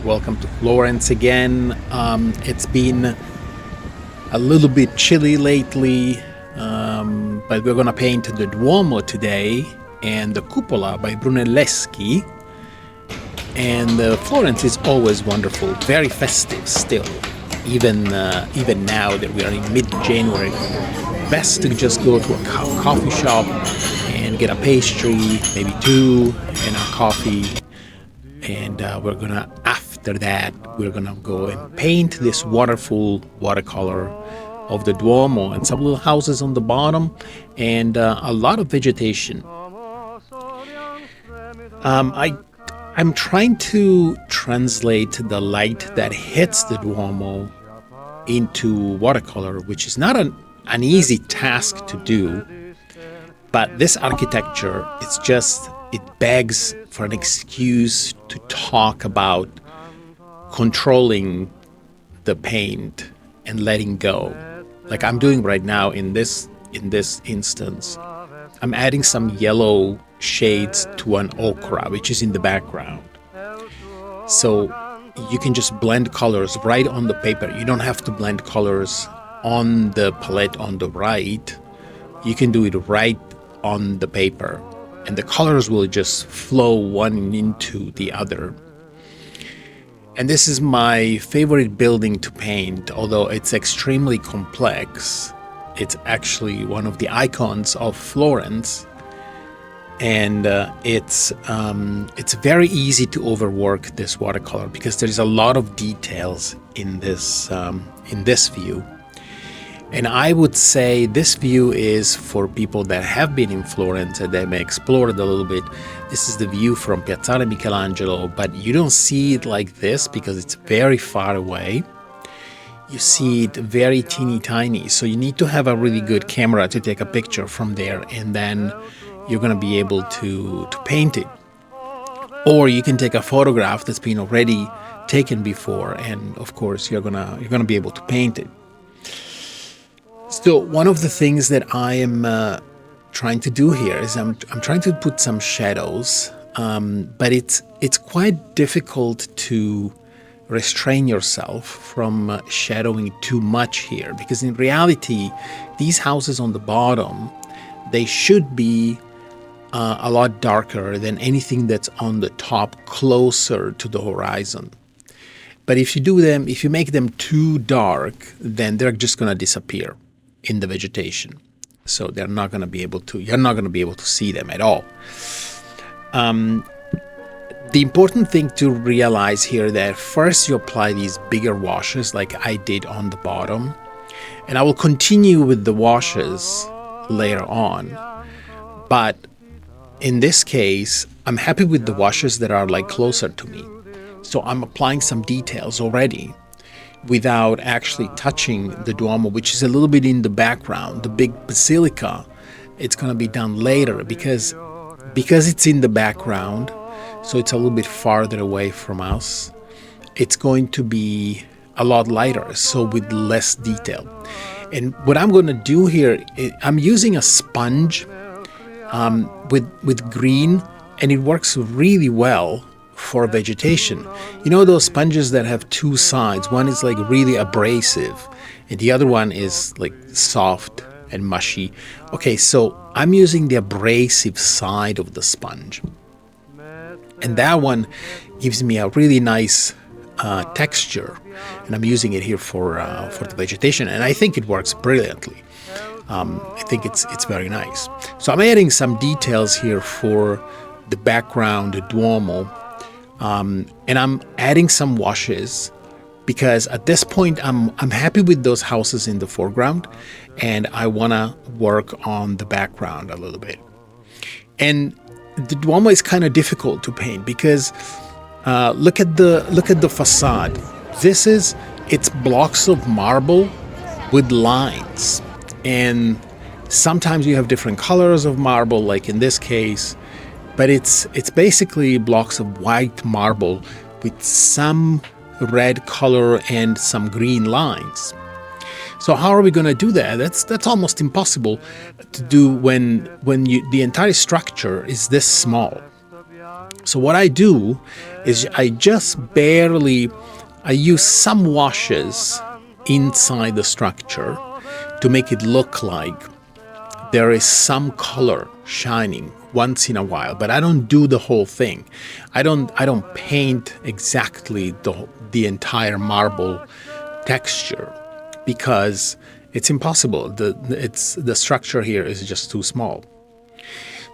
Welcome to Florence again. It's been a little bit chilly lately, but we're going to paint the Duomo today and the Cupola by Brunelleschi. And Florence is always wonderful, very festive still, even now that we are in mid-January. Best to just go to a coffee shop and get a pastry, maybe two, and a coffee. And after that, we're gonna go and paint this wonderful watercolor of the Duomo and some little houses on the bottom and a lot of vegetation. I'm trying to translate the light that hits the Duomo into watercolor, which is not an easy task to do. But this architecture, it begs for an excuse to talk about controlling the paint and letting go. Like I'm doing right now in this instance. I'm adding some yellow shades to an ochre, which is in the background. So you can just blend colors right on the paper. You don't have to blend colors on the palette on the right. You can do it right on the paper, and the colors will just flow one into the other. And this is my favorite building to paint, although it's extremely complex. It's actually one of the icons of Florence, and it's very easy to overwork this watercolor because there's a lot of details in this view. And I would say this view is for people that have been in Florence and they may explore it a little bit. This is the view from Piazzale Michelangelo, but you don't see it like this because it's very far away. You see it very teeny tiny, so you need to have a really good camera to take a picture from there, and then you're going to be able to paint it. Or you can take a photograph that's been already taken before, and of course you're gonna be able to paint it. So one of the things that I am trying to do here is I'm trying to put some shadows, but it's quite difficult to restrain yourself from shadowing too much here, because in reality, these houses on the bottom, they should be a lot darker than anything that's on the top closer to the horizon. But if you make them too dark, then they're just going to disappear in the vegetation. So you're not going to be able to see them at all. The important thing to realize here that first you apply these bigger washes like I did on the bottom, and I will continue with the washes later on. But in this case, I'm happy with the washes that are like closer to me. So I'm applying some details already without actually touching the Duomo, which is a little bit in the background. The big basilica, it's going to be done later because it's in the background, so it's a little bit farther away from us. It's going to be a lot lighter, so with less detail. And what I'm going to do here, I'm using a sponge with green, and it works really well for vegetation. You know those sponges that have two sides? One is like really abrasive and the other one is like soft and mushy. Okay, so I'm using the abrasive side of the sponge, and that one gives me a really nice texture, and I'm using it here for the vegetation, and I think it works brilliantly. I think it's very nice. So I'm adding some details here for the background, the Duomo, and I'm adding some washes because at this point I'm happy with those houses in the foreground, and I want to work on the background a little bit. And the Duomo is kind of difficult to paint because look at the facade. It's blocks of marble with lines, and sometimes you have different colors of marble, like in this case. But it's basically blocks of white marble with some red color and some green lines. So how are we going to do that? That's almost impossible to do when the entire structure is this small. So what I do is I use some washes inside the structure to make it look like there is some color shining once in a while, but I don't do the whole thing. I don't paint exactly the entire marble texture because it's impossible. The structure here is just too small.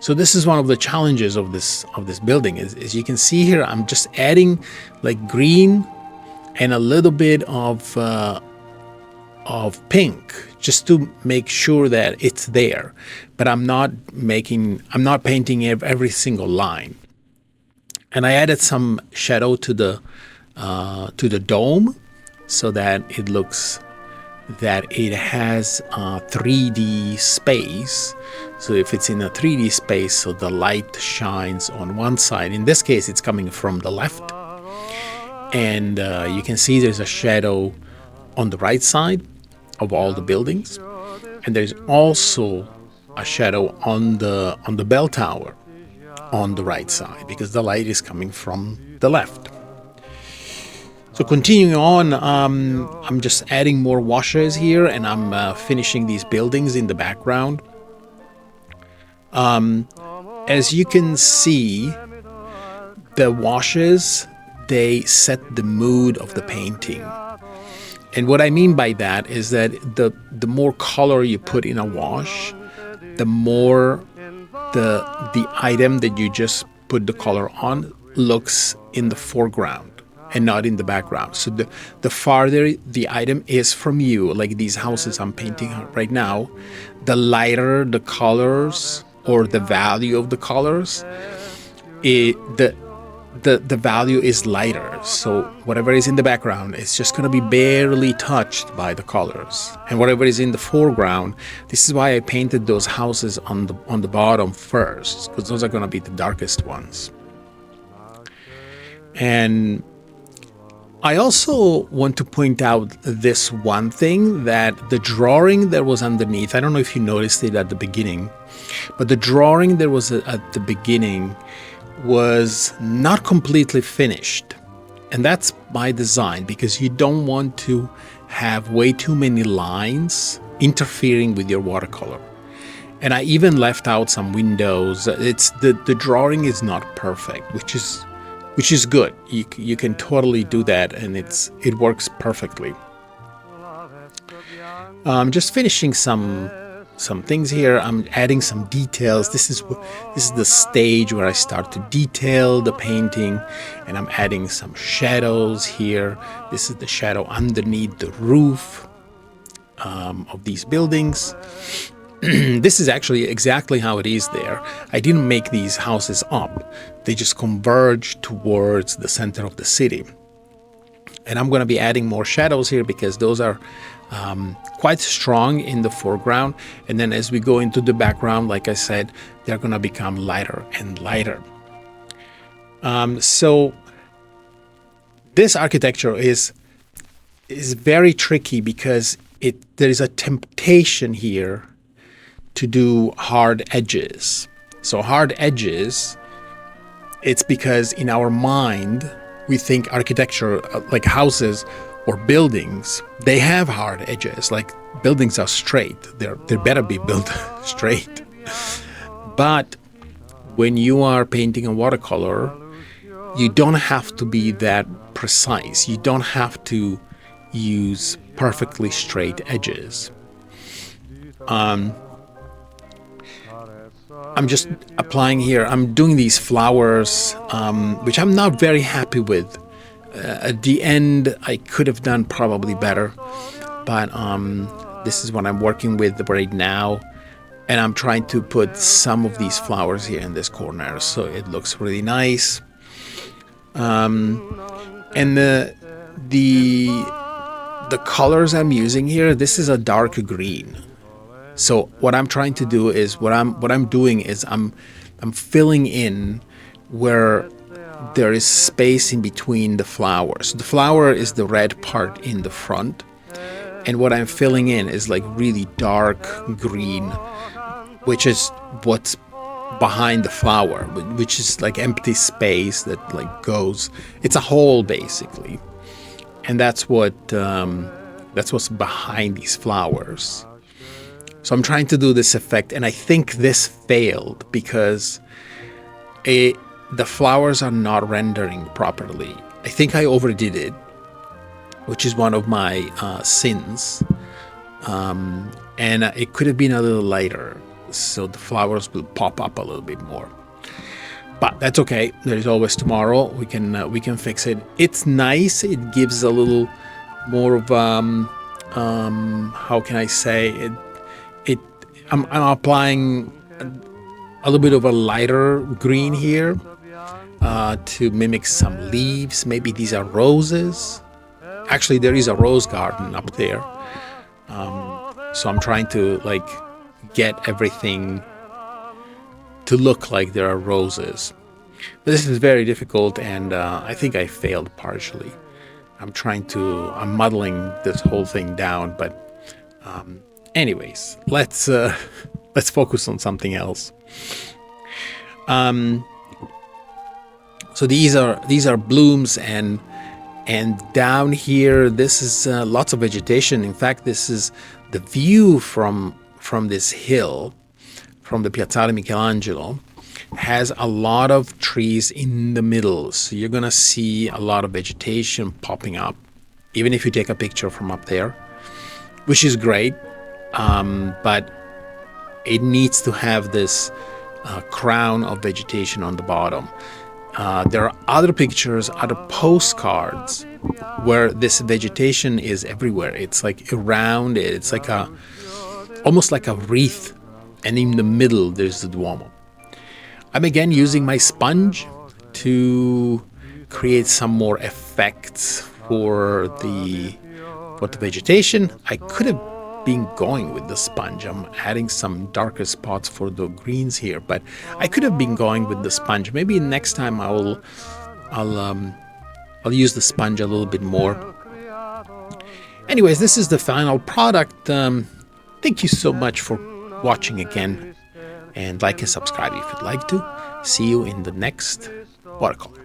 So this is one of the challenges of this building. Is you can see here, I'm just adding like green and a little bit of pink just to make sure that it's there, but I'm not painting every single line. And I added some shadow to the dome so that it looks that it has a 3D space. So if it's in a 3D space, so the light shines on one side. In this case, it's coming from the left, and you can see there's a shadow on the right side of all the buildings, and there's also a shadow on the bell tower on the right side because the light is coming from the left. So continuing on, I'm just adding more washes here, and I'm finishing these buildings in the background. As you can see, the washes, they set the mood of the painting. And what I mean by that is that the more color you put in a wash, the more the item that you just put the color on looks in the foreground and not in the background. So the farther the item is from you, like these houses I'm painting right now, the lighter the colors or the value of the colors, the value is lighter. So whatever is in the background is just going to be barely touched by the colors, and whatever is in the foreground, this is why I painted those houses on the bottom first, because those are going to be the darkest ones. And I also want to point out this one thing, that the drawing that was underneath, I don't know if you noticed it at the beginning, but the drawing that was at the beginning was not completely finished. And that's by design, because you don't want to have way too many lines interfering with your watercolor. And I even left out some windows. It's the drawing is not perfect, which is good. You can totally do that, and it works perfectly. I'm just finishing some things here. I'm adding some details. This is the stage where I start to detail the painting, and I'm adding some shadows here. This is the shadow underneath the roof of these buildings. This is actually exactly how it is there. I didn't make these houses up. They just converge towards the center of the city. And I'm going to be adding more shadows here because those are quite strong in the foreground. And then as we go into the background, like I said, they're going to become lighter and lighter. So this architecture is very tricky because there is a temptation here to do hard edges. So hard edges, it's because in our mind, we think architecture, like houses or buildings, they have hard edges. Like buildings are straight. They better be built straight. But when you are painting a watercolor, you don't have to be that precise. You don't have to use perfectly straight edges. I'm just applying here. I'm doing these flowers, which I'm not very happy with. At the end, I could have done probably better, but this is what I'm working with right now, and I'm trying to put some of these flowers here in this corner, so it looks really nice. And the colors I'm using here, this is a dark green. So what I'm trying to do is what I'm doing is I'm filling in where there is space in between the flowers. The flower is the red part in the front, and what I'm filling in is like really dark green, which is what's behind the flower, which is like empty space that like goes. It's a hole basically, and that's what's behind these flowers. So I'm trying to do this effect, and I think this failed because the flowers are not rendering properly. I think I overdid it, which is one of my sins. And it could have been a little lighter, so the flowers will pop up a little bit more. But that's okay. There is always tomorrow. We can fix it. It's nice. It gives a little more of how can I say it? I'm applying a little bit of a lighter green here to mimic some leaves. Maybe these are roses. Actually, there is a rose garden up there. So I'm trying to like get everything to look like there are roses. But this is very difficult, and I think I failed partially. I'm modeling this whole thing down, but anyways, let's focus on something else. So these are blooms, and down here this is lots of vegetation. In fact, this is the view from this hill, from the Piazzale Michelangelo, has a lot of trees in the middle. So you're gonna see a lot of vegetation popping up, even if you take a picture from up there, which is great. But it needs to have this crown of vegetation on the bottom. There are other pictures, other postcards where this vegetation is everywhere. It's like around it. It's like almost like a wreath. And in the middle, there's the Duomo. I'm again using my sponge to create some more effects for the vegetation. I could have been going with the sponge. I'm adding some darker spots for the greens here, but I could have been going with the sponge. Maybe next time I'll use the sponge a little bit more. Anyways, this is the final product. Thank you so much for watching again, and like and subscribe if you'd like to. See you in the next watercolor.